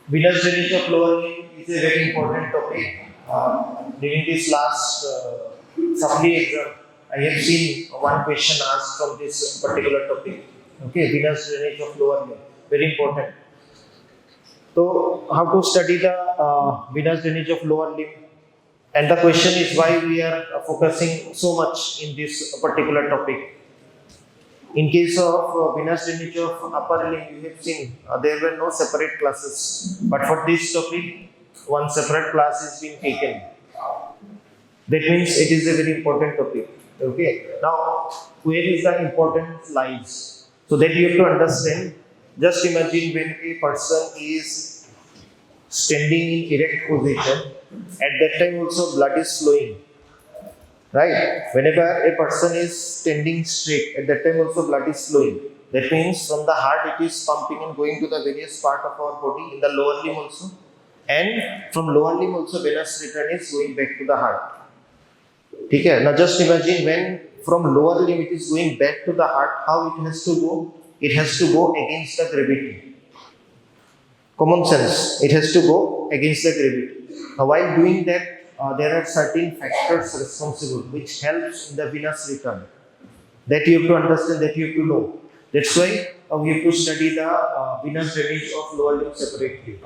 Venous drainage of lower limb is a very important topic. During this last supply exam, I have seen one question asked from this particular topic. Okay, venous drainage of lower limb, very important. So, how to study the venous drainage of lower limb? And the question is why we are focusing so much in this particular topic. In case of venous drainage of upper limb, you have seen there were no separate classes. But for this topic, one separate class is being taken. That means it is a very important topic. Okay. Now, where is the importance lies? So that you have to understand. Just imagine when a person is standing in erect position, at that time also blood is flowing. Right? Whenever a person is standing straight, at that time also blood is flowing. That means from the heart it is pumping and going to the various part of our body in the lower limb also. And from lower limb also venous return is going back to the heart. Okay? Now just imagine when from lower limb it is going back to the heart, how it has to go? It has to go against the gravity. Common sense. It has to go against the gravity. Now while doing that, there are certain factors responsible which helps in the venous return. That you have to understand, that you have to know. That's why we have to study the venous drainage of lower limb separately.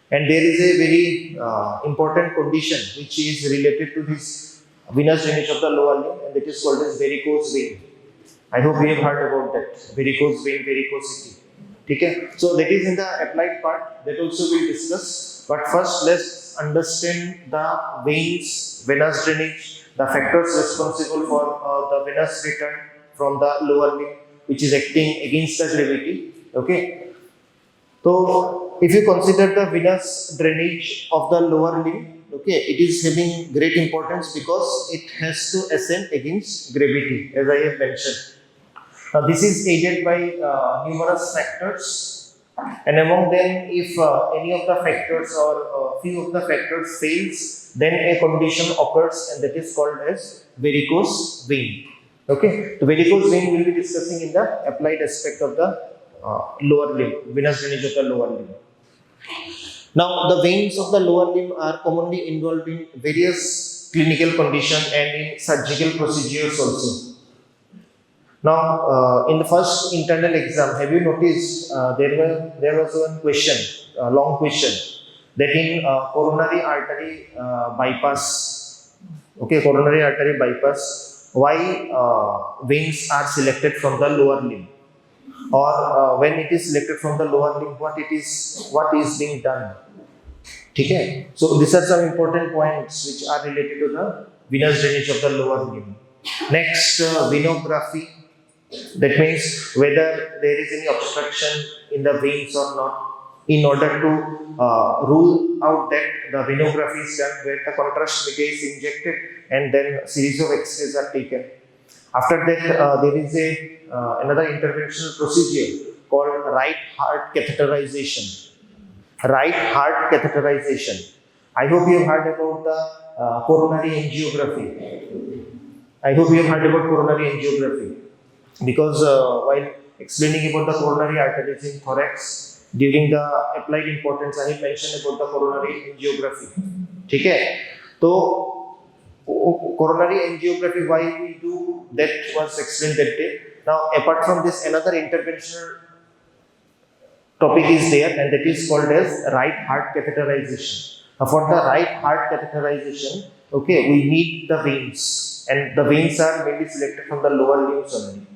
And there is a very important condition which is related to this venous drainage of the lower limb, and that is called as varicose vein. I hope we have heard about that. Varicose vein, varicosity. Okay? So that is in the applied part, that also we'll discuss. But first let's understand the veins, venous drainage, the factors responsible for the venous return from the lower limb, which is acting against the gravity. Okay? So if you consider the venous drainage of the lower limb, okay, it is having great importance because it has to ascend against gravity, as I have mentioned. Now this is aided by numerous factors, and among them, if any of the factors or few of the factors fails, then a condition occurs, and that is called as varicose vein. Okay, the varicose vein will be discussing in the applied aspect of the lower limb, venous drainage of the lower limb. Now, the veins of the lower limb are commonly involved in various clinical conditions and in surgical procedures also. Now, in the first internal exam, have you noticed there was one question, a long question, that in coronary artery bypass, okay, coronary artery bypass, why veins are selected from the lower limb, or when it is selected from the lower limb, what is being done. Okay, so these are some important points which are related to the venous drainage of the lower limb. Next, venography. That means whether there is any obstruction in the veins or not. In order to rule out that, the venography is done where the contrast media is injected and then a series of X-rays are taken. After that, there is another interventional procedure called right heart catheterization. Right heart catheterization. I hope you have heard about the coronary angiography. I hope you have heard about coronary angiography. Because while explaining about the coronary arteries in thorax, during the applied importance, I have mentioned about the coronary angiography. Okay? So, coronary angiography, why we do, that was explained that day. Now, apart from this, another interventional topic is there, and that is called as right heart catheterization. Now, for the right heart catheterization, okay, we need the veins, and the veins are mainly selected from the lower limbs only.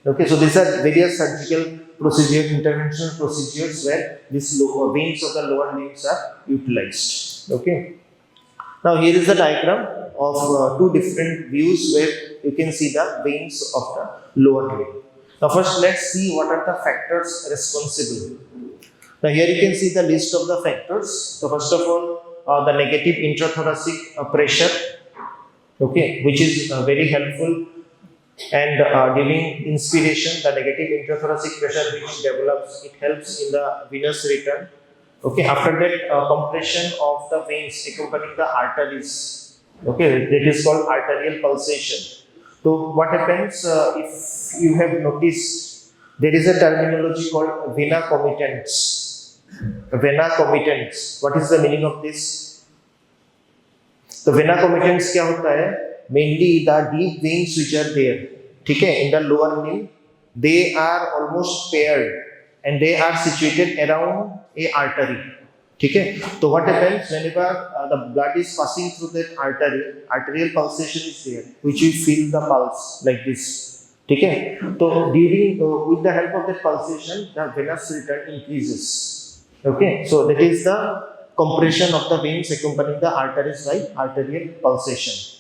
Okay, so these are various surgical procedures, interventional procedures where these veins of the lower limbs are utilized. Okay. Now here is the diagram of two different views where you can see the veins of the lower limb. Now first let's see what are the factors responsible. Now here you can see the list of the factors. So first of all, the negative intrathoracic pressure, okay, which is very helpful. And during inspiration, the negative intrathoracic pressure which develops, it helps in the venous return. Okay, after that, compression of the veins accompanying the arteries. Okay, that is called arterial pulsation. So, what happens if you have noticed, there is a terminology called Venae Comitantes. Venae Comitantes. What is the meaning of this? The Venae Comitantes क्या होता है? Mainly the deep veins which are there, ठीक है, in the lower limb, they are almost paired and they are situated around a artery. ठीक है, तो what happens whenever the blood is passing through that artery, arterial pulsation is there, which we feel the pulse like this. ठीक है, तो during with the help of that pulsation, the venous return increases. Okay, so that is the compression of the veins accompanying the arteries by arterial pulsation.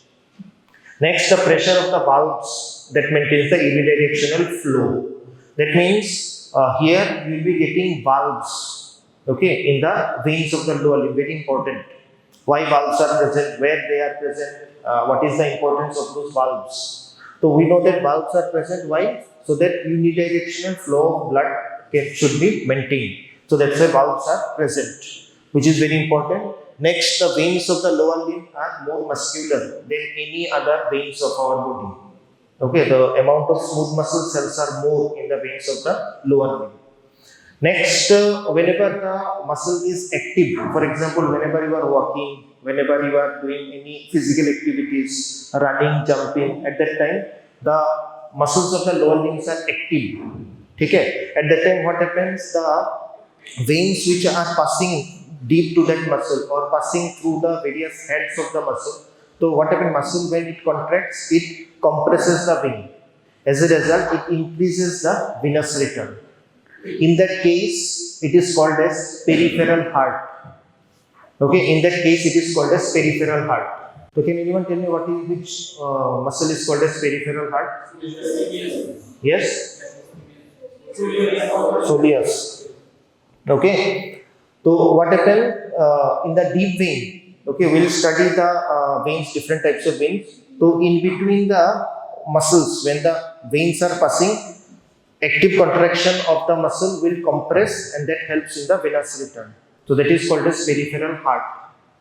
Next, the pressure of the valves that maintains the unidirectional flow. That means here you will be getting valves, okay, in the veins of the lower limb. Very important. Why valves are present? Where they are present? What is the importance of those valves? So we know that valves are present. Why? So that unidirectional flow of blood should be maintained. So that's why valves are present, which is very important. Next, the veins of the lower limb are more muscular than any other veins of our body. Okay, the amount of smooth muscle cells are more in the veins of the lower limb. Next, whenever the muscle is active, for example, whenever you are walking, whenever you are doing any physical activities, running, jumping, at that time, the muscles of the lower limbs are active. Okay, at that time, what happens? The veins which are passing deep to that muscle or passing through the various heads of the muscle. So what happens? Muscle when it contracts, it compresses the vein. As a result, it increases the venous return. In that case, it is called as peripheral heart. Okay, in that case, it is called as peripheral heart. So can anyone tell me which muscle is called as peripheral heart? Yes? Soleus. Okay, so what happened in the deep vein? Okay, we'll study the veins, different types of veins. So in between the muscles, when the veins are passing, active contraction of the muscle will compress and that helps in the venous return. So that is called as peripheral heart.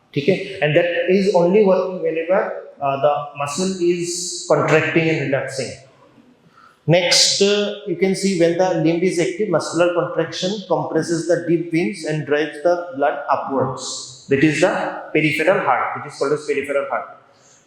Okay, and that is only working whenever the muscle is contracting and relaxing. Next, you can see when the limb is active, muscular contraction compresses the deep veins and drives the blood upwards. That is the peripheral heart. It is called as peripheral heart.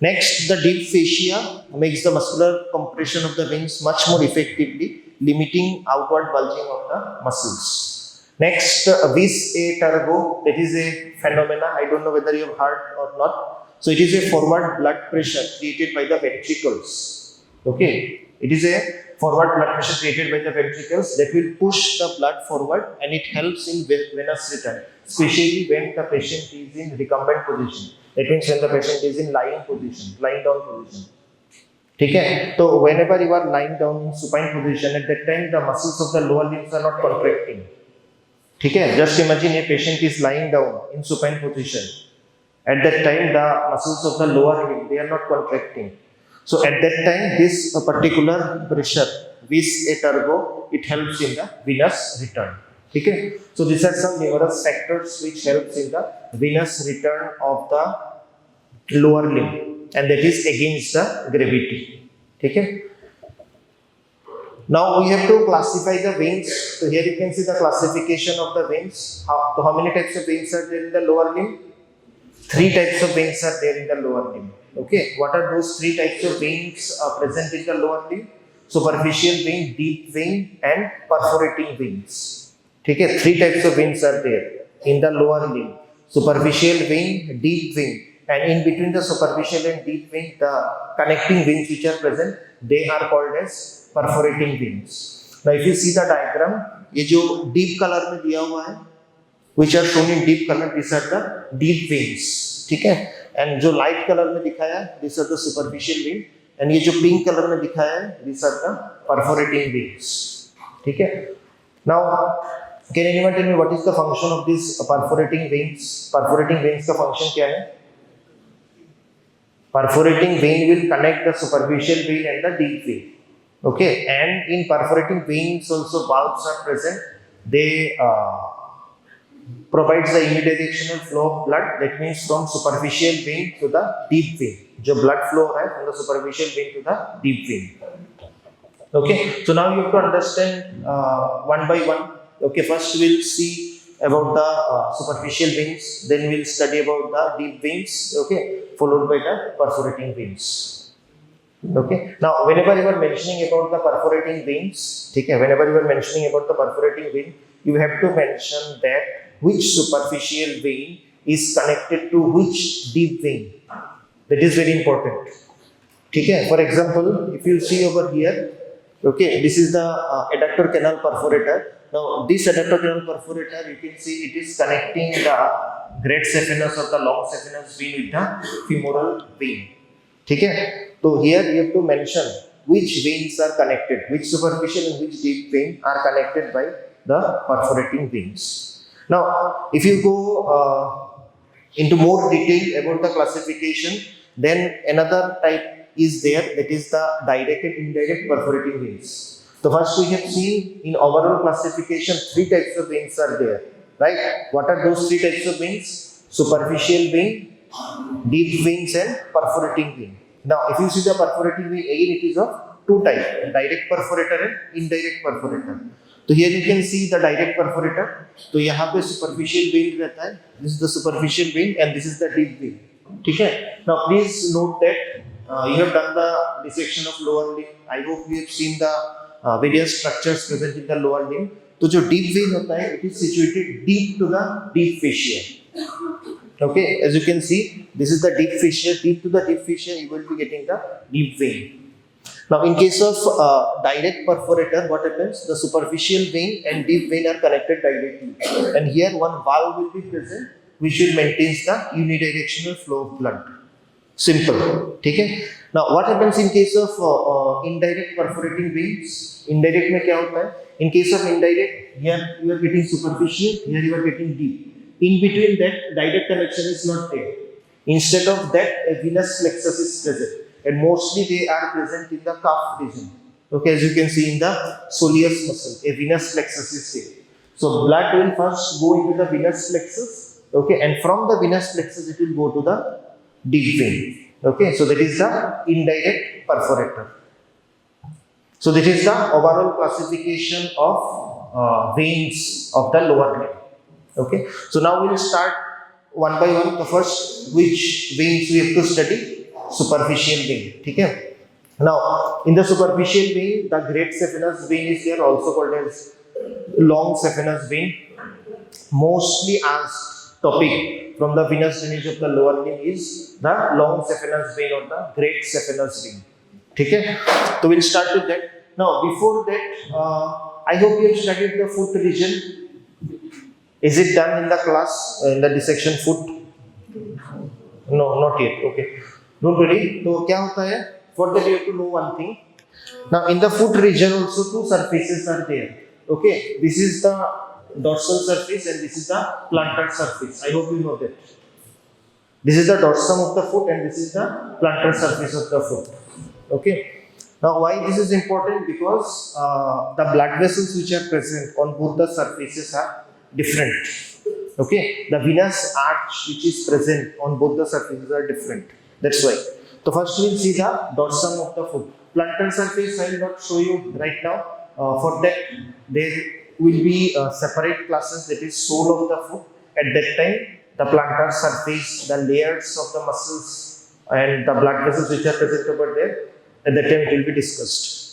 Next, the deep fascia makes the muscular compression of the veins much more effectively, limiting outward bulging of the muscles. Next, vis a turbo, that is a phenomena. I don't know whether you have heard or not. So it is a forward blood pressure created by the ventricles. Okay, it is a forward blood pressure created by the ventricles that will push the blood forward and it helps in venous return, especially when the patient is in recumbent position. That means when the patient is in lying position, lying down position. Okay? So whenever you are lying down in supine position, at that time the muscles of the lower limbs are not contracting. Okay? Just imagine a patient is lying down in supine position. At that time the muscles of the lower limb, they are not contracting. So at that time, this particular pressure, vis a turbo, it helps in the venous return. Okay? So these are some numerous factors which helps in the venous return of the lower limb, and that is against the gravity. Okay? Now we have to classify the veins. So here you can see the classification of the veins. How many types of veins are there in the lower limb? 3 types of veins are there in the lower limb. Okay, what are those 3 types of veins present in the lower limb? Superficial vein, deep vein, and perforating veins. Okay, 3 types of veins are there in the lower limb. Superficial vein, deep vein, and in between the superficial and deep vein, the connecting veins which are present, they are called as perforating veins. Now, if you see the diagram, ये जो deep color में दिया हुआ है, which are shown in deep color, these are the deep veins. ठीक है? And जो light color में दिखाया है, these are the superficial vein. And ये जो pink color में दिखाया है, these are the perforating veins. ठीक है? Now, can anyone tell me what is the function of these perforating veins? Perforating veins का function क्या है? Perforating vein will connect the superficial vein and the deep vein. Okay, and in perforating veins also valves are present. They provides the unidirectional flow of blood. That means from superficial vein to the deep vein. जो blood flow है from the superficial vein to the deep vein. Okay, so now you have to understand one by one. Okay, first we'll see about the superficial veins, then we'll study about the deep veins, okay, followed by the perforating veins. Okay. Now, whenever you are mentioning about the perforating veins, okay, whenever you are mentioning about the perforating vein, you have to mention that which superficial vein is connected to which deep vein. That is very important. Okay. For example, if you see over here, okay, this is the adductor canal perforator. Now, this adductor canal perforator, you can see it is connecting the great saphenous or the long saphenous vein with the femoral vein. Okay. So here you have to mention which veins are connected, which superficial and which deep vein are connected by the perforating veins. Now, if you go into more detail about the classification, then another type is there, that is the direct and indirect perforating veins. So first we have seen in overall classification 3 types of veins are there, right? What are those 3 types of veins? Superficial vein, deep veins and perforating vein. Now, if you see the perforating vein, again it is of 2 types, direct perforator and indirect perforator. So here you can see the direct perforator. So यहाँ पे superficial vein रहता है. This is the superficial vein and this is the deep vein. ठीक है? Now please note that you have done the dissection of lower limb. I hope you have seen the various structures present in the lower limb. तो जो deep vein होता है, it is situated deep to the deep fascia. Okay, as you can see, this is the deep fascia. Deep to the deep fascia, you will be getting the deep vein. Now, in case of direct perforator, what happens? The superficial vein and deep vein are connected directly, and here one valve will be present, which will maintain the unidirectional flow of blood. Simple. Okay. Now, what happens in case of indirect perforating veins? Indirect में क्या होता है? In case of indirect, here you are getting superficial, here you are getting deep. In between that, direct connection is not there. Instead of that, a venous plexus is present, and mostly they are present in the calf region. Okay, as you can see in the soleus muscle, a venous plexus is there. So blood will first go into the venous plexus, okay, and from the venous plexus it will go to the deep vein. Okay, so that is the indirect perforator. So this is the overall classification of veins of the lower limb. Okay, so now we will start one by one. The first, which veins we have to study? Superficial vein. Okay. Now, in the superficial vein, the great saphenous vein is there, also called as long saphenous vein. Mostly asked topic from the venous drainage of the lower limb is the long saphenous vein or the great saphenous vein. Okay. So we'll start with that. Now, before that, I hope you have studied the foot region. Is it done in the class, in the dissection foot? No, not yet. Okay. Don't worry. So, क्या होता है? For that you have to know one thing. Now, in the foot region also 2 surfaces are there. Okay. This is the dorsal surface and this is the plantar surface. I hope you know that. This is the dorsum of the foot and this is the plantar surface of the foot. Okay. Now, why this is important? Because the blood vessels which are present on both the surfaces are different. Okay, the venous arch which is present on both the surfaces are different. That's why. So first we will see the dorsum of the foot. Plantar surface I will not show you right now. For that there will be separate classes, that is sole of the foot. At that time the plantar surface, the layers of the muscles and the blood vessels which are present over there, at that time it will be discussed.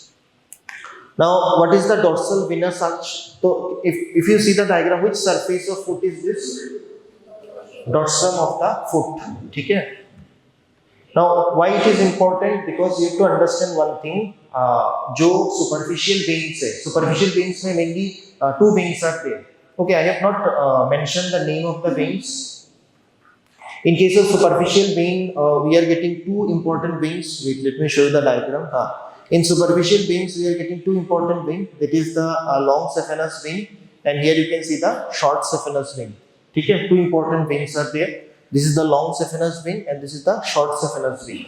Now, what is the dorsal venous arch? So, if you see the diagram, which surface of foot is this? Dorsum of the foot. Okay? Now, why it is important? Because you have to understand one thing. जो superficial veins है, superficial veins में mainly 2 veins are there. Okay, I have not mentioned the name of the veins. In case of superficial vein, we are getting 2 important veins. Wait, let me show you the diagram. In superficial veins, we are getting 2 important veins. That is the long saphenous vein, and here you can see the short saphenous vein. Okay, 2 important veins are there. This is the long saphenous vein, and this is the short saphenous vein.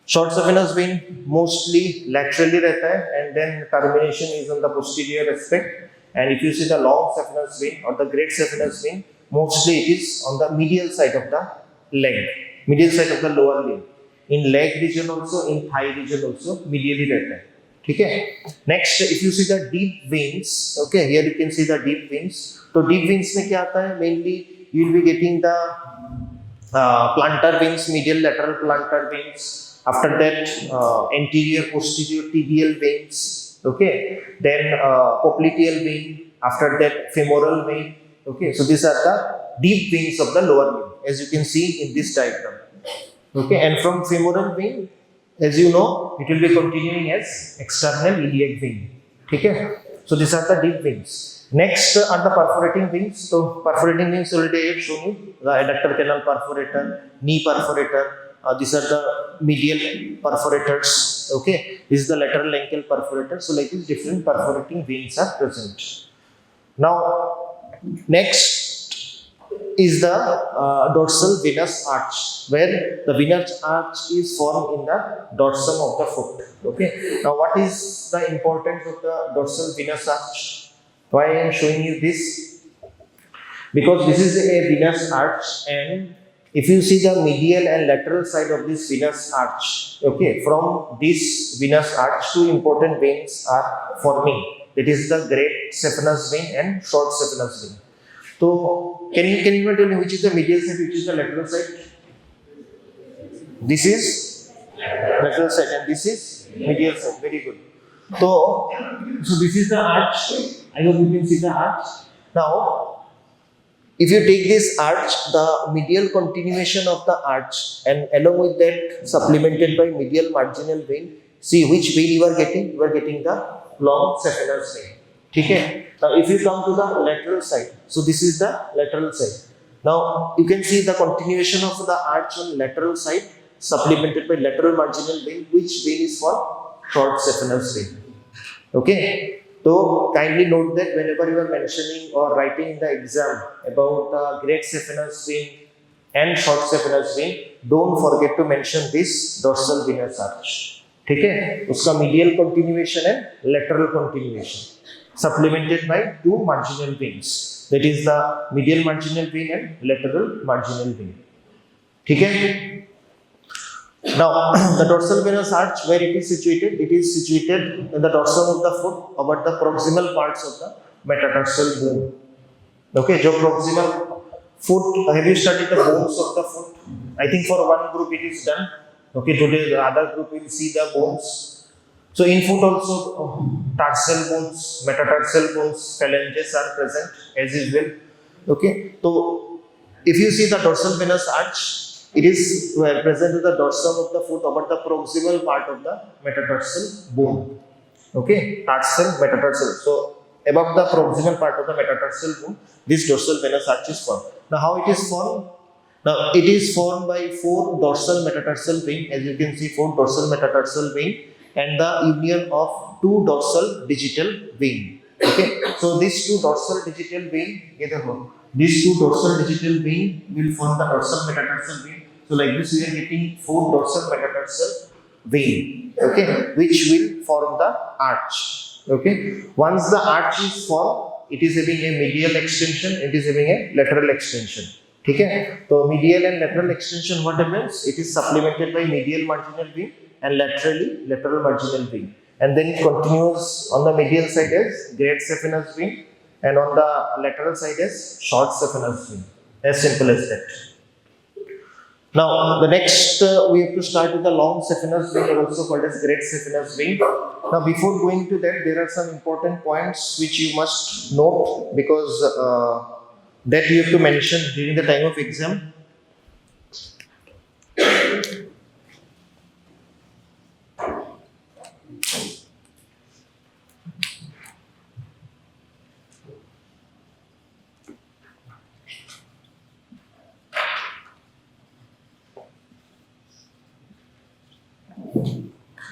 Short saphenous vein mostly laterally रहता है, and then termination is on the posterior aspect. And if you see the long saphenous vein or the great saphenous vein, mostly it is on the medial side of the leg, medial side of the lower limb. In leg region also, in thigh region also, medially रहता है. ठीक है. Next, if you see the deep veins, okay, here you can see the deep veins. तो deep veins में क्या आता है? Mainly you will be getting the plantar veins, medial lateral plantar veins. After that, anterior posterior tibial veins. Okay, then popliteal vein. After that, femoral vein. Okay, so these are the deep veins of the lower limb, as you can see in this diagram. Okay, and from femoral vein, as you know, it will be continuing as external iliac vein. Okay, so these are the deep veins. Next are the perforating veins. So perforating veins already I have shown you, the adductor canal perforator, knee perforator. These are the medial perforators. Okay, this is the lateral ankle perforator. So like this, different perforating veins are present. Now, next is the dorsal venous arch, where the venous arch is formed in the dorsum of the foot. Okay. Now, what is the importance of the dorsal venous arch? Why I am showing you this? Because this is a venous arch, and if you see the medial and lateral side of this venous arch, okay, from this venous arch, two important veins are forming. It is the great saphenous vein and short saphenous vein. So, can you even tell me which is the medial side, which is the lateral side? This is lateral side and this is medial side. Very good. So this is the arch. I hope you can see the arch. Now, if you take this arch, the medial continuation of the arch, and along with that supplemented by medial marginal vein, see which vein you are getting? You are getting the long saphenous vein. Okay. Now, if you come to the lateral side, so this is the lateral side. Now, you can see the continuation of the arch on lateral side, supplemented by lateral marginal vein. Which vein is for? Short saphenous vein. Okay. So, kindly note that whenever you are mentioning or writing in the exam about the great saphenous vein and short saphenous vein, don't forget to mention this dorsal venous arch. Okay. उसका medial continuation and lateral continuation, supplemented by two marginal veins, that is the medial marginal vein and lateral marginal vein. Okay. Now, the dorsal venous arch, where it is situated? It is situated in the dorsum of the foot, about the proximal parts of the metatarsal bone. Okay, jo proximal foot, have you studied the bones of the foot? I think for one group it is done. Okay, today the other group will see the bones. So in foot also, tarsal bones, metatarsal bones, phalanges are present as usual. Okay, so if you see the dorsal venous arch, it is present in the dorsum of the foot about the proximal part of the metatarsal bone. Okay, tarsal, metatarsal. So above the proximal part of the metatarsal bone, this dorsal venous arch is formed. Now, how it is formed? Now, it is formed by four dorsal metatarsal vein. As you can see, four dorsal metatarsal vein and the union of two dorsal digital vein. Okay, so these two dorsal digital vein, these two dorsal digital vein will form the dorsal metatarsal vein. So like this, we are getting four dorsal metatarsal vein, okay, which will form the arch. Okay, once the arch is formed, it is having a medial extension, it is having a lateral extension. Okay, so medial and lateral extension, what happens? It is supplemented by medial marginal vein and laterally lateral marginal vein, and then it continues on the medial side as great saphenous vein and on the lateral side as short saphenous vein. As simple as that. Now, the next we have to start with the long saphenous vein, also called as great saphenous vein. Now, before going to that, there are some important points which you must note, because that you have to mention during the time of exam.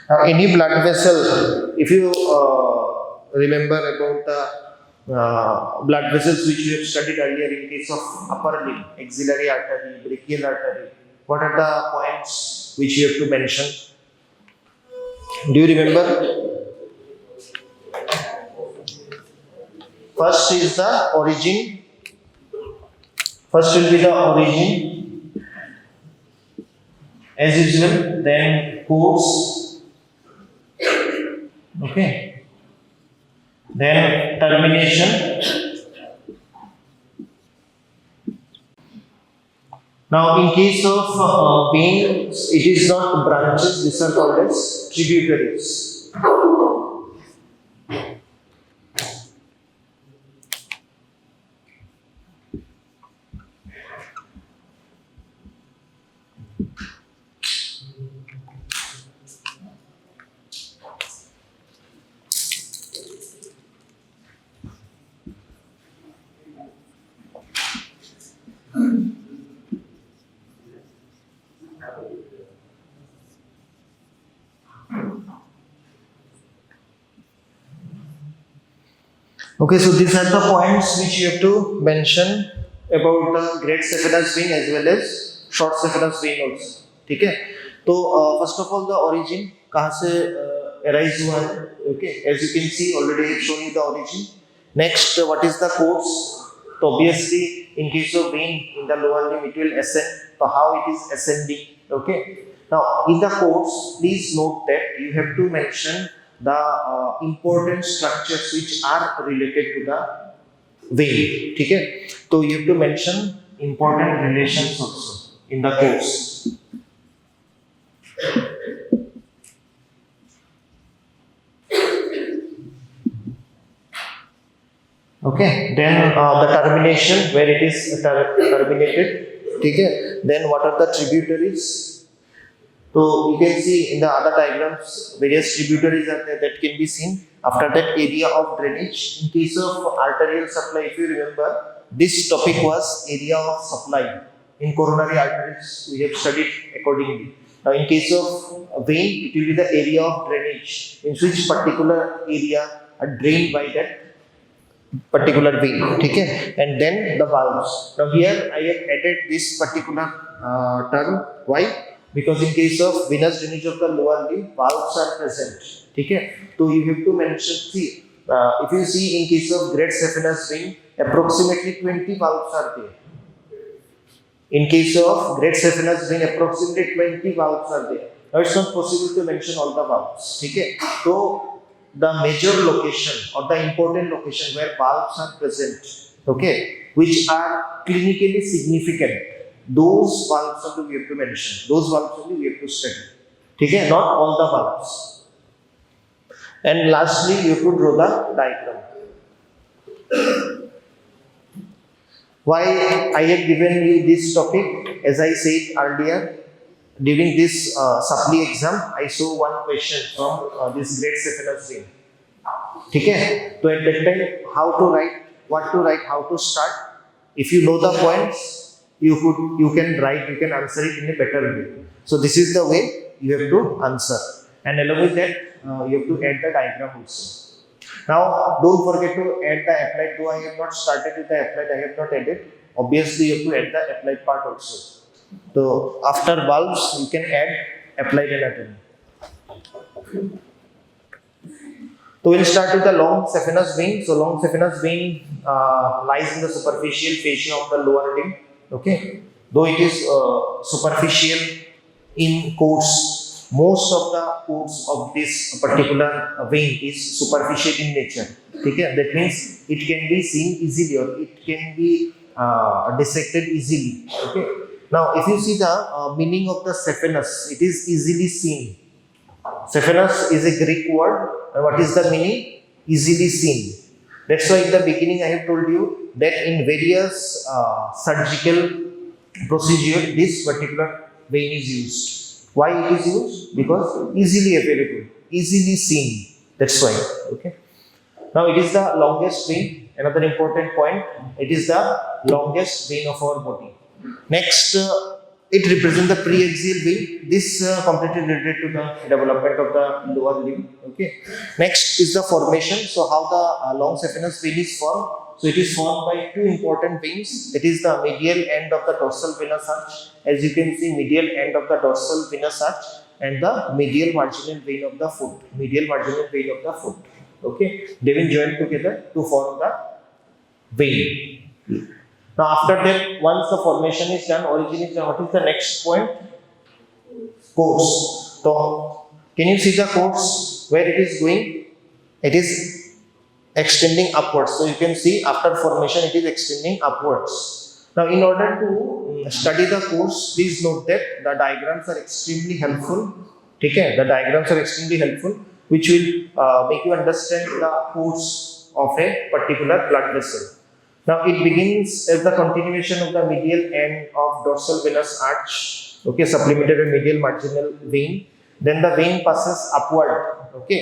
Now, any blood vessel, if you remember about the blood vessels which you have studied earlier in case of upper limb, axillary artery, brachial artery, what are the points which you have to mention? Do you remember? First is the origin. First will be the origin, as usual, then course. Okay. Then termination. Now, in case of veins, it is not branches, these are called as tributaries. Okay, so these are the points which you have to mention about the great saphenous vein as well as short saphenous vein also. ठीक है? तो first of all the origin कहाँ से arise हुआ है? Okay, as you can see already I have shown you the origin. Next, what is the course? So obviously in case of vein in the lower limb it will ascend. So how it is ascending? Okay. Now in the course, please note that you have to mention the important structures which are related to the vein. ठीक है? So you have to mention important relations also in the course. Okay. Then the termination where it is terminated. ठीक है? Then what are the tributaries? So you can see in the other diagrams various tributaries are there that can be seen. After that, area of drainage. In case of arterial supply, if you remember, this topic was area of supply. In coronary arteries, we have studied accordingly. Now, in case of vein, it will be the area of drainage, in which particular area are drained by that particular vein. Okay? And then the valves. Now, here I have added this particular term. Why? Because in case of venous drainage of the lower limb, valves are present. Okay? So you have to mention, see, if you see in case of great saphenous vein, approximately 20 valves are there. In case of great saphenous vein, approximately 20 valves are there. Now it's not possible to mention all the valves. Okay? So the major location or the important location where valves are present, okay, which are clinically significant, those valves only we have to mention. Those valves only we have to study. Okay? Not all the valves. And lastly, you have to draw the diagram. Why I have given you this topic? As I said earlier, during this supply exam, I saw one question from this great saphenous vein. Okay? So at that time, how to write, what to write, how to start. If you know the points, you can write, you can answer it in a better way. So this is the way you have to answer. And along with that, you have to add the diagram also. Now, don't forget to add the applied. Though I have not started with the applied, I have not added. Obviously, you have to add the applied part also. So after valves, you can add applied anatomy. So we'll start with the long saphenous vein. So long saphenous vein lies in the superficial fascia of the lower limb. Okay, though it is superficial in course. Most of the course of this particular vein is superficial in nature. Okay? That means it can be seen easily or it can be dissected easily. Okay? Now, if you see the meaning of the saphenous, it is easily seen. Saphenous is a Greek word, and what is the meaning? Easily seen. That's why in the beginning I have told you that in various surgical procedure, this particular vein is used. Why it is used? Because easily available, easily seen. That's why. Okay. Now it is the longest vein. Another important point. It is the longest vein of our body. Next, it represents the preaxial vein. This completely related to the development of the lower limb. Okay. Next is the formation. So how the long saphenous vein is formed? So it is formed by two important veins. That is the medial end of the dorsal venous arch. As you can see, medial end of the dorsal venous arch and the medial marginal vein of the foot. Medial marginal vein of the foot. Okay. They will join together to form the vein. Now after that, once the formation is done, origin is done, what is the next point? Course. So, can you see the course where it is going? it is extending upwards. So you can see after formation it is extending upwards. Now in order to study the course, please note that the diagrams are extremely helpful. Okay, the diagrams are extremely helpful, which will make you understand the course of a particular blood vessel. Now it begins as the continuation of the medial end of dorsal venous arch, okay, supplemented with medial marginal vein. Then the vein passes upward, okay.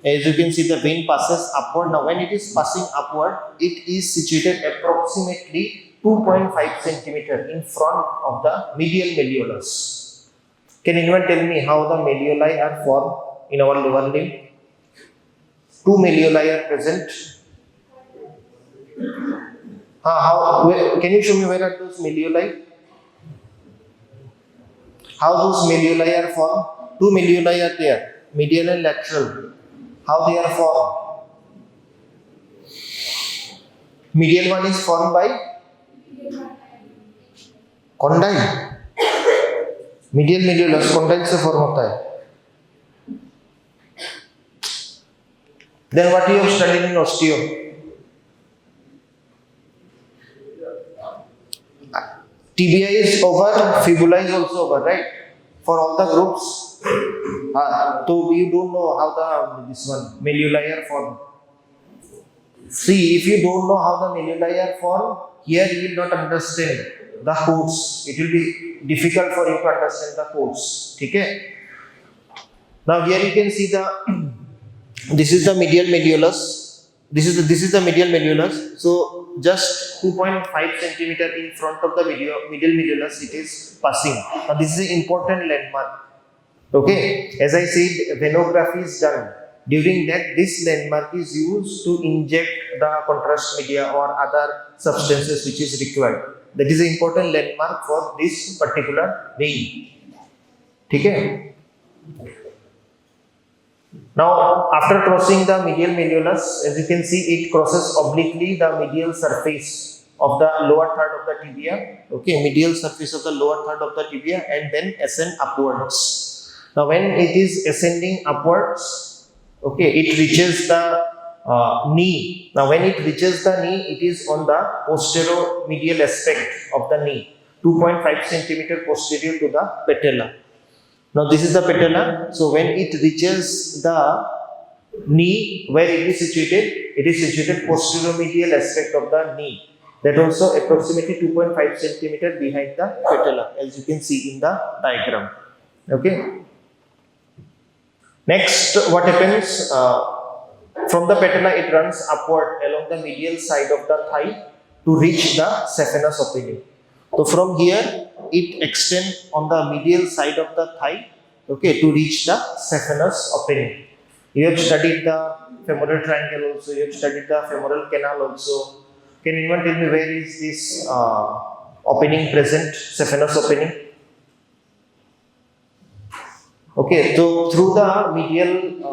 As you can see, the vein passes upward. Now when it is passing upward, it is situated approximately 2.5 centimeter in front of the medial malleolus. Can anyone tell me how the malleoli are formed in our lower limb? Two malleoli are present. Can you show me where are those malleoli? How those malleoli are formed? Two malleoli are there, medial and lateral. How they are formed? Medial one is formed by condyle. Medial malleolus condyle से form होता है. Then what you have studied in osteo? Tibia is over, fibula is also over, right? For all the groups. So you don't know how this one malleoli are formed. See, if you don't know how the malleoli are formed, here you will not understand the course. It will be difficult for you to understand the course. Okay? Now here you can see this is the medial malleolus. This is the medial malleolus. So just 2.5 centimeter in front of the medial malleolus it is passing. Now this is an important landmark. Okay, as I said, venography is done. During that, this landmark is used to inject the contrast media or other substances which is required. That is an important landmark for this particular vein. Okay. Now, after crossing the medial malleolus, as you can see, it crosses obliquely the medial surface of the lower third of the tibia. Okay, medial surface of the lower third of the tibia, and then ascend upwards. Now, when it is ascending upwards, okay, it reaches the knee. Now, when it reaches the knee, it is on the posterior-medial aspect of the knee, 2.5 centimeter posterior to the patella. Now, this is the patella. So, when it reaches the knee, where it is situated posterior-medial aspect of the knee. That also approximately 2.5 centimeter behind the patella, as you can see in the diagram. Okay. Next, what happens? From the patella, it runs upward along the medial side of the thigh to reach the saphenous opening. So from here, it extends on the medial side of the thigh, okay, to reach the saphenous opening. You have studied the femoral triangle also. You have studied the femoral canal also. Can anyone tell me where is this opening present? Saphenous opening. Okay, so through the medial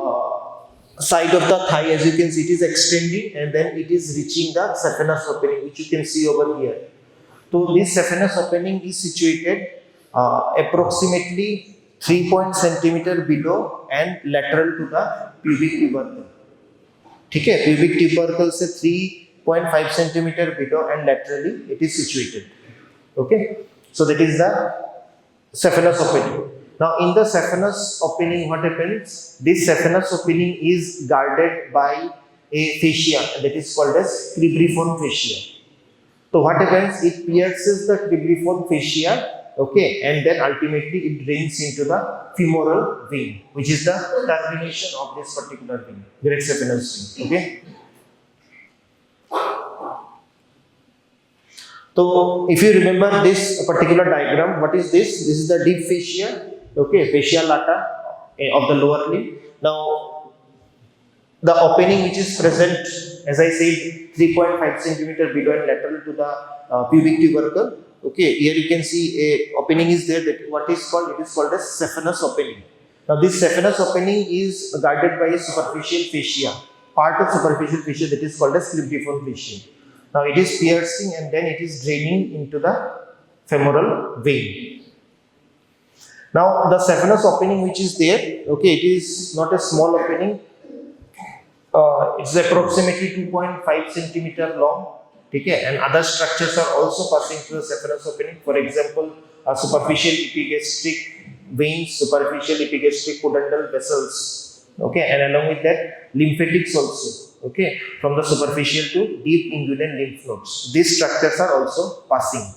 side of the thigh, as you can see, it is extending and then it is reaching the saphenous opening, which you can see over here. So this saphenous opening is situated approximately 3 centimeter below and lateral to the pubic tubercle. Okay, pubic tubercle se 3.5 centimeter below and laterally it is situated. Okay, so that is the saphenous opening. Now, in the saphenous opening, what happens? This saphenous opening is guarded by a fascia that is called as cribriform fascia. So, what happens? It pierces the cribriform fascia, okay, and then ultimately it drains into the femoral vein, which is the termination of this particular vein, great saphenous vein. Okay. So, if you remember this particular diagram, what is this? This is the deep fascia. Okay, fascia lata of the lower limb. Now, the opening which is present, as I said, 3.5 centimeter below and lateral to the pubic tubercle. Okay, here you can see a opening is there. That what is called? It is called as saphenous opening. Now, this saphenous opening is guarded by a superficial fascia, part of superficial fascia that is called as cribriform fascia. Now, it is piercing and then it is draining into the femoral vein. Now, the saphenous opening which is there, okay, it is not a small opening. It's approximately 2.5 centimeter long. Okay, and other structures are also passing through the saphenous opening. For example, superficial epigastric veins, superficial epigastric pudendal vessels. Okay, and along with that, lymphatics also. Okay, from the superficial to deep inguinal lymph nodes. These structures are also passing.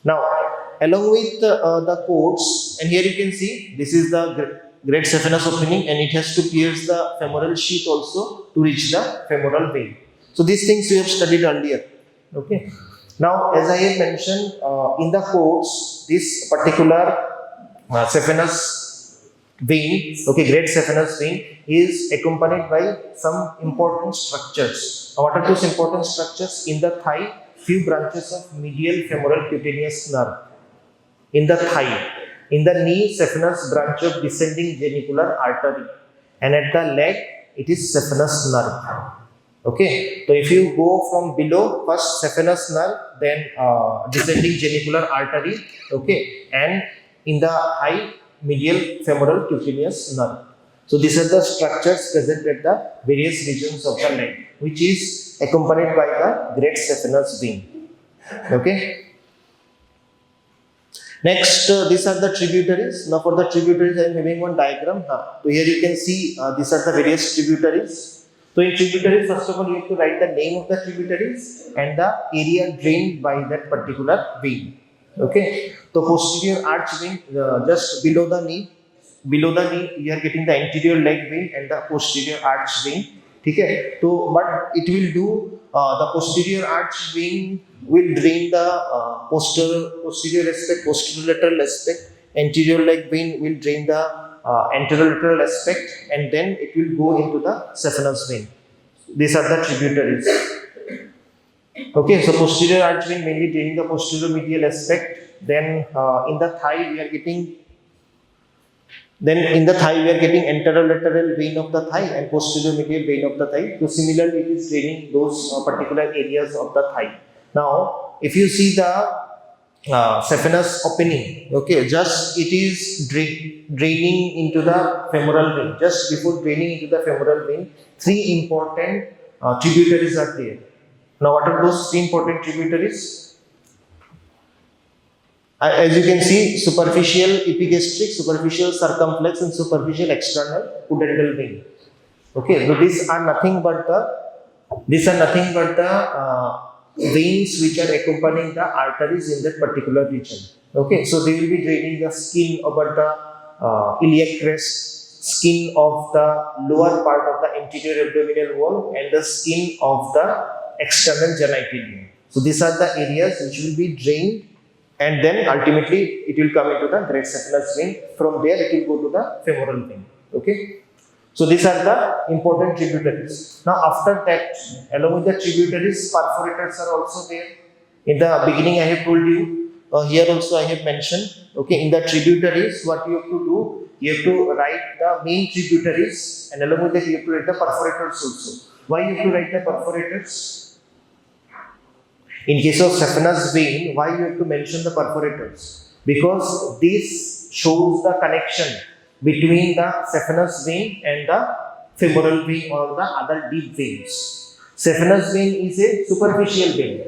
Now, along with the cords, and here you can see this is the great saphenous opening, and it has to pierce the femoral sheath also to reach the femoral vein. So these things we have studied earlier. Okay. Now, as I have mentioned, in the cords, this particular saphenous vein, okay, great saphenous vein, is accompanied by some important structures. What are those important structures? In the thigh, few branches of medial femoral cutaneous nerve. In the thigh. In the knee, saphenous branch of descending genicular artery. And at the leg, it is saphenous nerve. Okay. So if you go from below, first saphenous nerve, then descending genicular artery. Okay. And in the thigh, medial femoral cutaneous nerve. So these are the structures present at the various regions of the leg, which is accompanied by the great saphenous vein. Okay. Next, these are the tributaries. Now for the tributaries, I am having one diagram. So here you can see these are the various tributaries. So in tributaries, first of all, you have to write the name of the tributaries and the area drained by that particular vein. Okay. So posterior arch vein, just below the knee, you are getting the anterior leg vein and the posterior arch vein. Okay. So, but it will do the posterior arch vein will drain the posterior aspect, posterolateral aspect. Anterior leg vein will drain the anterolateral aspect, and then it will go into the saphenous vein. These are the tributaries. Okay, so posterior arch vein mainly draining the posterior medial aspect. Then in the thigh we are getting anterolateral vein of the thigh and posterior medial vein of the thigh. So similarly, it is draining those particular areas of the thigh. Now, if you see the saphenous opening, okay, just it is draining into the femoral vein. Just before draining into the femoral vein, three important tributaries are there. Now, what are those three important tributaries? As you can see, superficial epigastric, superficial circumflex, and superficial external pudendal vein. Okay, so these are nothing but the veins which are accompanying the arteries in that particular region. Okay, so they will be draining the skin over the iliac crest, skin of the lower part of the anterior abdominal wall, and the skin of the external genitalium. So these are the areas which will be drained, and then ultimately it will come into the great saphenous vein. From there it will go to the femoral vein. Okay. So these are the important tributaries. Now after that, along with the tributaries, perforators are also there. In the beginning I have told you, here also I have mentioned, okay, in the tributaries, what you have to do, you have to write the main tributaries, and along with that you have to write the perforators also. Why you have to write the perforators? In case of saphenous vein, why you have to mention the perforators? Because this shows the connection between the saphenous vein and the femoral vein or the other deep veins. Saphenous vein is a superficial vein.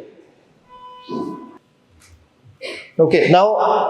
Okay, now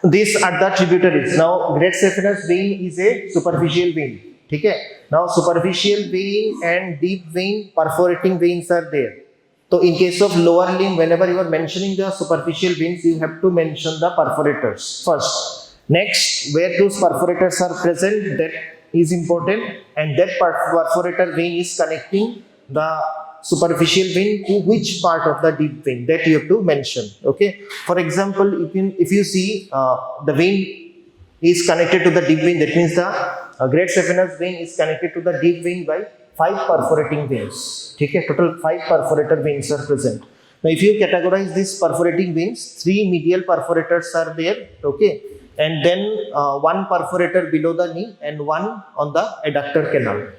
these are the tributaries. Now, great saphenous vein is a superficial vein. Okay. Now, superficial vein and deep vein, perforating veins are there. So, in case of lower limb, whenever you are mentioning the superficial veins, you have to mention the perforators first. Next, where those perforators are present, that is important, and that perforator vein is connecting the superficial vein to which part of the deep vein, that you have to mention. Okay. For example, if you see the vein is connected to the deep vein, that means the great saphenous vein is connected to the deep vein by 5 perforating veins. Okay. Total 5 perforator veins are present. Now, if you categorize these perforating veins, 3 medial perforators are there. Okay. And then 1 perforator below the knee and 1 on the adductor canal.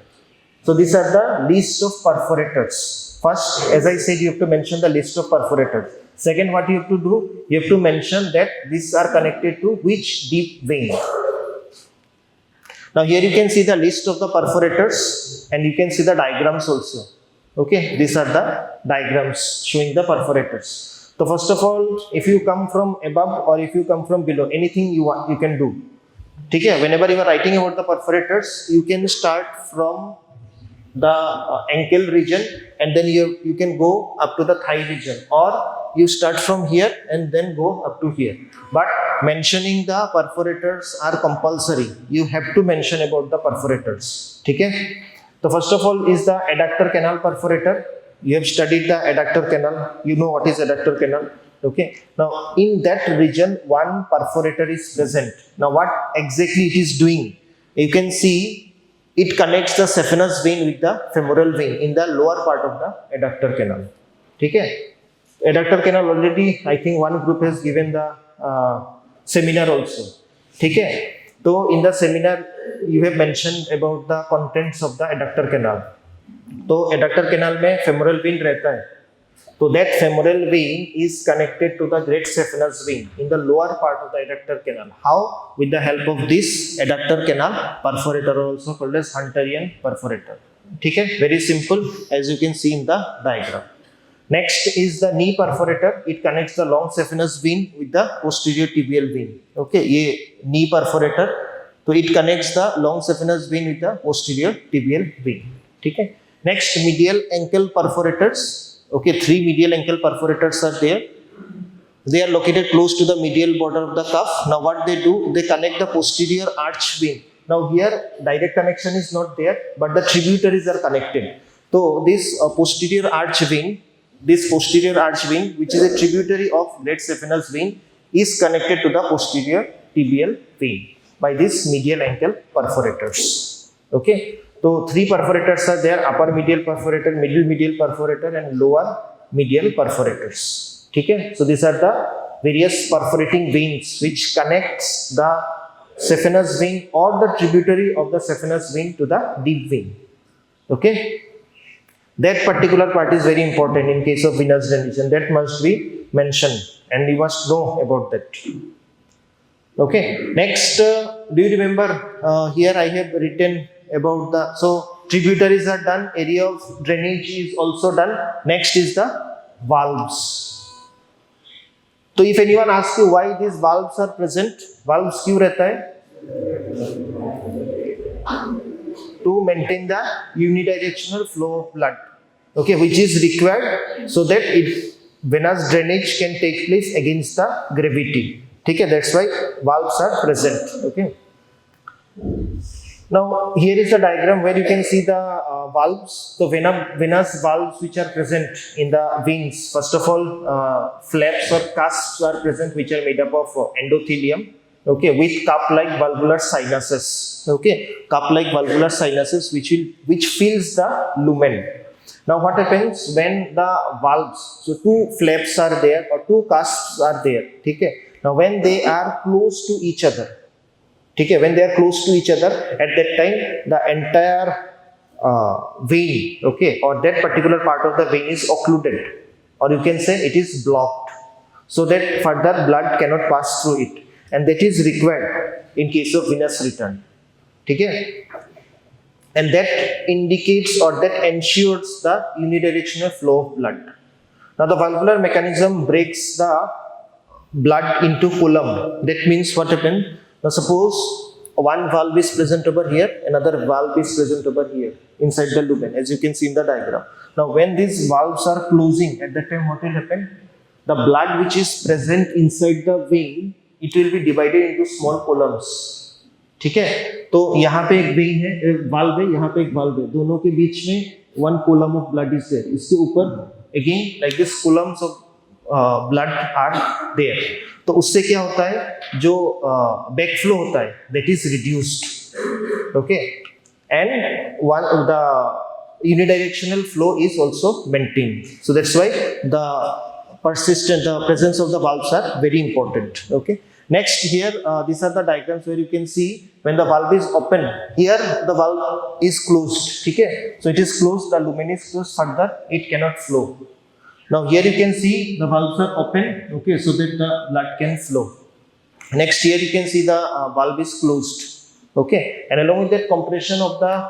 So these are the list of perforators. First, as I said, you have to mention the list of perforators. Second, what you have to do? You have to mention that these are connected to which deep vein. Now here you can see the list of the perforators. and you can see the diagrams also. Okay, these are the diagrams showing the perforators. So first of all, if you come from above or if you come from below, anything you want, you can do. Okay, whenever you are writing about the perforators, you can start from the ankle region and then you can go up to the thigh region, or you start from here and then go up to here. But mentioning the perforators are compulsory. You have to mention about the perforators. Okay? So first of all is the adductor canal perforator. You have studied the adductor canal. You know what is adductor canal. Okay. Now in that region, one perforator is present. Now what exactly it is doing? You can see it connects the saphenous vein with the femoral vein in the lower part of the adductor canal. Okay. Adductor canal already, I think one group has given the seminar also. Okay. So in the seminar, you have mentioned about the contents of the adductor canal. तो adductor canal में femoral vein रहता है. So that femoral vein is connected to the great saphenous vein in the lower part of the adductor canal. How? With the help of this adductor canal perforator, also called as Hunterian perforator. Okay? Very simple, as you can see in the diagram. Next is the knee perforator. It connects the long saphenous vein with the posterior tibial vein. Okay, ये knee perforator. So it connects the long saphenous vein with the posterior tibial vein. Okay. Next, medial ankle perforators. Okay, 3 medial ankle perforators are there. They are located close to the medial border of the cuff. Now what they do, they connect the posterior arch vein. Now here direct connection is not there, but the tributaries are connected. So this posterior arch vein, which is a tributary of great saphenous vein, is connected to the posterior tibial vein by this medial ankle perforators. Okay. So 3 perforators are there: upper medial perforator, middle medial perforator, and lower medial perforators. Okay. So these are the various perforating veins which connects the saphenous vein or the tributary of the saphenous vein to the deep vein. Okay. That particular part is very important in case of venous drainage, and that must be mentioned, and you must know about that. Okay. Next, do you remember here I have written about the, so tributaries are done, area of drainage is also done. Next is the valves. So if anyone asks you why these valves are present, valves क्यों रहता है? To maintain the unidirectional flow of blood, okay, which is required so that venous drainage can take place against the gravity. Okay, that's why valves are present. Okay. Now here is the diagram where you can see the valves. So venous valves which are present in the veins. First of all, flaps or cusps are present, which are made up of endothelium. Okay, with cup-like valvular sinuses. Okay, cup-like valvular sinuses which fills the lumen. Now what happens when the valves, so 2 flaps are there or 2 cusps are there. Okay. Now when they are close to each other. Okay, when they are close to each other, at that time the entire vein, okay, or that particular part of the vein is occluded, or you can say it is blocked, so that further blood cannot pass through it, and that is required in case of venous return. Okay, and that indicates or that ensures the unidirectional flow of blood. Now the valvular mechanism breaks the blood into column. That means what happened? Now suppose one valve is present over here, another valve is present over here inside the lumen, as you can see in the diagram. Now when these valves are closing, at that time what will happen? The blood which is present inside the vein, it will be divided into small columns. ठीक है, तो यहाँ पे एक vein है, एक valve है, यहाँ पे एक valve है, दोनों के बीच में one column of blood is there. इसके ऊपर again like this columns of blood are there. तो उससे क्या होता है, जो backflow होता है, that is reduced. Okay, and the unidirectional flow is also maintained. So that's why the presence of the valves are very important. Okay. Next, here these are the diagrams where you can see when the valve is open. Here the valve is closed. Okay, so it is closed. The lumen is closed. Further, it cannot flow. Now here you can see the valves are open, okay, so that the blood can flow. Next, here you can see the valve is closed, okay, and along with that compression of the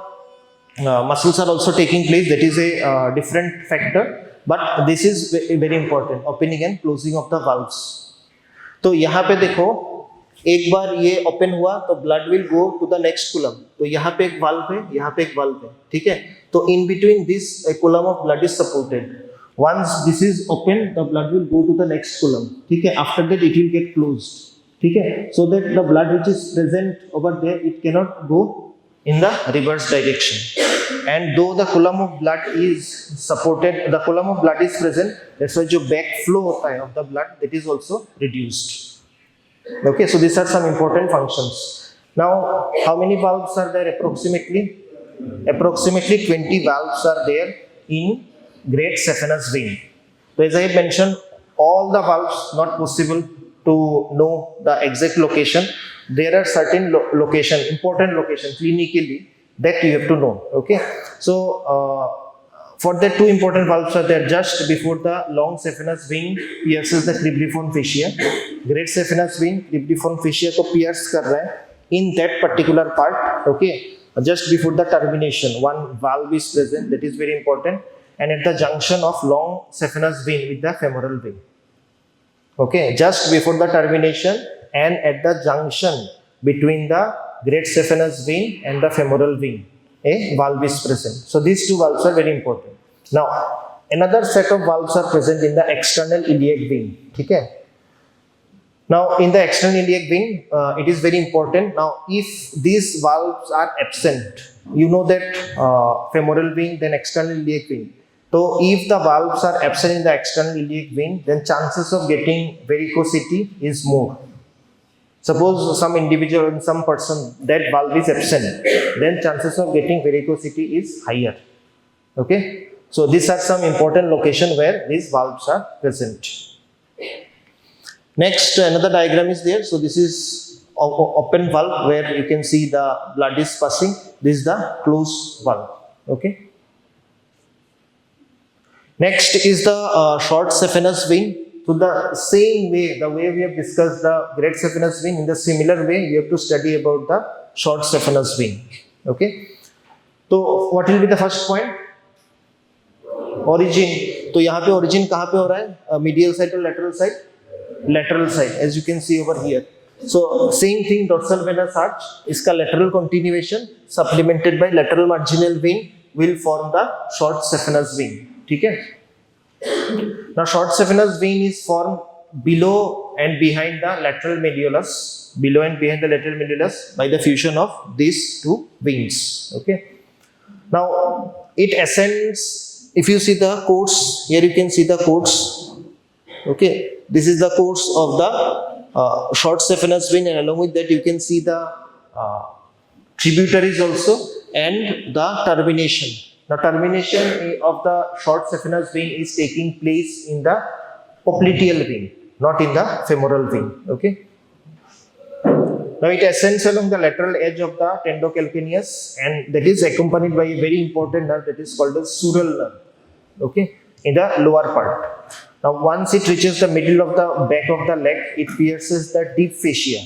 muscles are also taking place, that is a different factor, but this is very important, opening and closing of the valves. तो यहाँ पे देखो एक बार ये open हुआ तो blood will go to the next column, तो यहाँ पे एक वाल्व है, यहाँ पे एक वाल्व है, ठीक है, तो in between this column of blood is supported, once this is open the blood will go to the next column, ठीक है, after that it will get closed, ठीक है, so that the blood which is present over there it cannot go in the reverse direction, and though the column of blood is supported, the column of blood is present, that's why जो back flow होता है of the blood that is also reduced. Okay, so these are some important functions. Now how many valves are there approximately? Approximately 20 valves are there in great saphenous vein. So as I have mentioned, all the valves not possible to know the exact location. There are certain location, important location clinically that you have to know. Okay, so for that two important valves are there just before the long saphenous vein pierces the cribriform fascia. Great saphenous vein cribriform fascia को pierce कर रहा है in that particular part. Okay, just before the termination one valve is present, that is very important, and at the junction of long saphenous vein with the femoral vein. Okay, just before the termination and at the junction between the great saphenous vein and the femoral vein, a valve is present. So these two valves are very important. Now another set of valves are present in the external iliac vein. Okay, now in the external iliac vein it is very important. Now if these valves are absent, you know that femoral vein then external iliac vein. So if the valves are absent in the external iliac vein, then chances of getting varicosity is more. Suppose some individual in some person that valve is absent, then chances of getting varicosity is higher. Okay, so these are some important locations where these valves are present. Next, another diagram is there. So this is open valve where you can see the blood is passing. This is the closed valve. Okay. Next is the short saphenous vein. So the same way, the way we have discussed the great saphenous vein, in the similar way, you have to study about the short saphenous vein. Okay. So what will be the first point? Origin. तो यहाँ पे origin कहाँ पे हो रहा है? Medial side or lateral side? Lateral side, as you can see over here. So same thing, dorsal venous arch. इसका lateral continuation supplemented by lateral marginal vein will form the short saphenous vein. ठीक है? Now short saphenous vein is formed below and behind the lateral malleolus, below and behind the lateral malleolus by the fusion of these two veins. Okay. Now it ascends. If you see the course, here you can see the course. Okay, this is the course of the short saphenous vein, and along with that you can see the tributaries also and the termination. The termination of the short saphenous vein is taking place in the popliteal vein, not in the femoral vein. Okay. Now it ascends along the lateral edge of the tendocalcaneus, and that is accompanied by a very important nerve that is called the sural nerve. Okay, in the lower part. Now once it reaches the middle of the back of the leg, it pierces the deep fascia.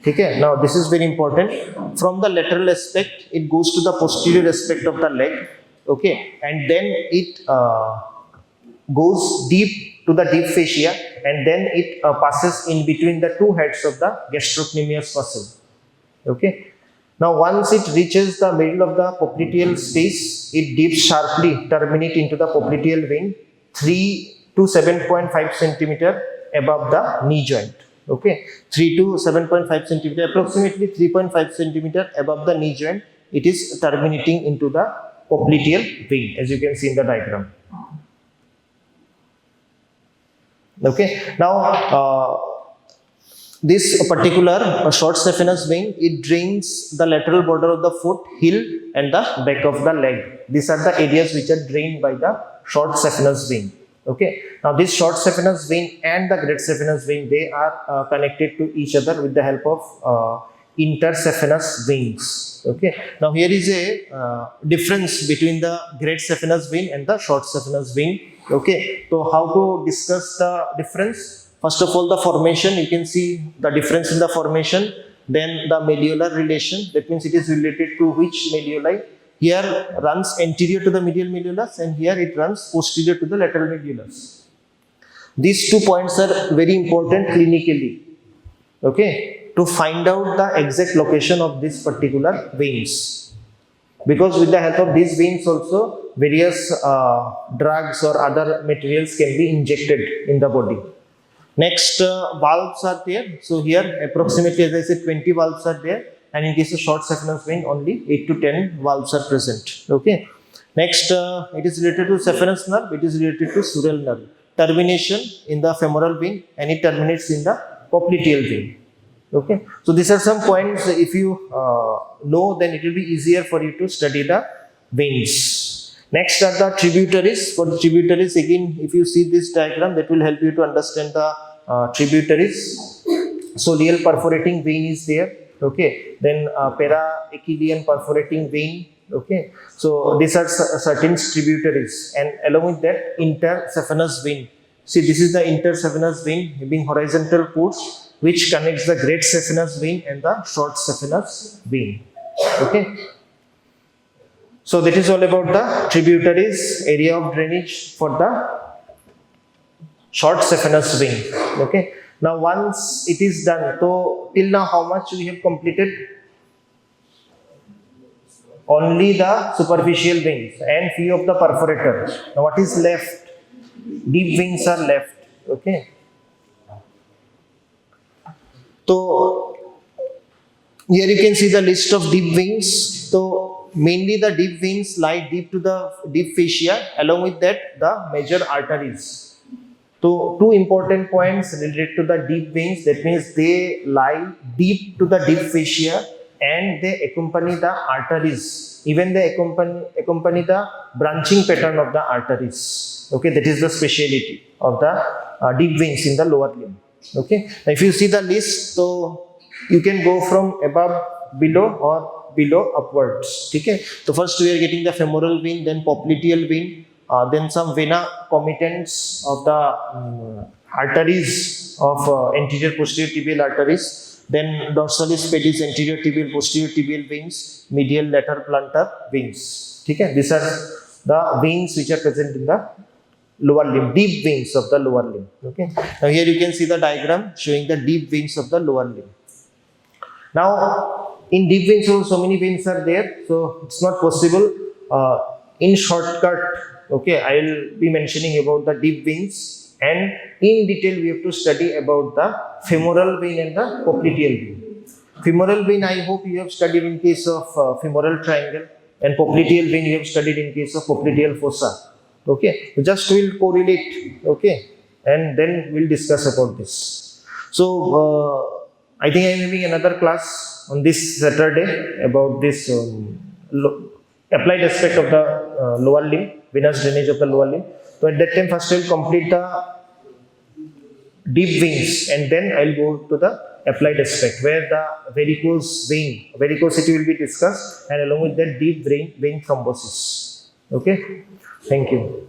Okay, now this is very important. From the lateral aspect, it goes to the posterior aspect of the leg. Okay, and then it goes deep to the deep fascia, and then it passes in between the two heads of the gastrocnemius muscle. Okay, now once it reaches the middle of the popliteal space, it dips sharply, terminate into the popliteal vein 3 to 7.5 centimeter above the knee joint. Okay, 3 to 7.5 centimeter, approximately 3.5 centimeter above the knee joint, it is terminating into the popliteal vein, as you can see in the diagram. Okay, now this particular short saphenous vein, it drains the lateral border of the foot, heel and the back of the leg. These are the areas which are drained by the short saphenous vein. Okay, now this short saphenous vein and the great saphenous vein, they are connected to each other with the help of intersaphenous veins. Okay, now here is a difference between the great saphenous vein and the short saphenous vein. Okay, so how to discuss the difference? First of all, the formation, you can see the difference in the formation. Then the malleolar relation, that means it is related to which malleoli. here runs anterior to the medial malleolus and here it runs posterior to the lateral malleolus. These 2 points are very important clinically, okay, to find out the exact location of this particular veins. Because with the help of these veins also, various drugs or other materials can be injected in the body. Next, valves are there. So here approximately, as I said, 20 valves are there, and in case of short saphenous vein, only 8 to 10 valves are present. Okay. Next, it is related to saphenous nerve. It is related to sural nerve. Termination in the femoral vein, and it terminates in the popliteal vein. Okay. So these are some points. If you know, then it will be easier for you to study the veins. Next are the tributaries. For the tributaries, again, if you see this diagram, that will help you to understand the tributaries. Soleal perforating vein is there. Okay. Then para-Achillean perforating vein. Okay. So these are certain tributaries, and along with that, intersaphenous vein. See, this is the intersaphenous vein having horizontal ports which connects the great saphenous vein and the short saphenous vein. Okay. So that is all about the tributaries, area of drainage for the short saphenous vein. Okay. Now once it is done, so till now how much we have completed? Only the superficial veins and few of the perforators. Now what is left? Deep veins are left. Okay. So here you can see the list of deep veins. So mainly the deep veins lie deep to the deep fascia. Along with that, the major arteries. So two important points related to the deep veins. That means they lie deep to the deep fascia and they accompany the arteries. Even they accompany the branching pattern of the arteries. Okay, that is the speciality of the deep veins in the lower limb. Okay, now if you see the list, so you can go from above, below, or below upwards. Okay, so first we are getting the femoral vein, then popliteal vein, then some Venae Comitantes of the arteries of anterior posterior tibial arteries, then dorsalis pedis anterior tibial posterior tibial veins, medial lateral plantar veins. Okay, these are the veins which are present in the lower limb, deep veins of the lower limb. Okay, now here you can see the diagram showing the deep veins of the lower limb. Now in deep veins also so many veins are there, so it's not possible in shortcut. Okay, I will be mentioning about the deep veins, and in detail we have to study about the femoral vein and the popliteal vein. Femoral vein I hope you have studied in case of femoral triangle, and popliteal vein you have studied in case of popliteal fossa. Okay, so just we'll correlate. Okay, and then we'll discuss about this. So I think I am having another class on this Saturday about this applied aspect of the lower limb, venous drainage of the lower limb. So at that time, first I will complete the deep veins, and then I will go to the applied aspect where the varicose vein, varicosity will be discussed, and along with that deep vein thrombosis. Okay, thank you.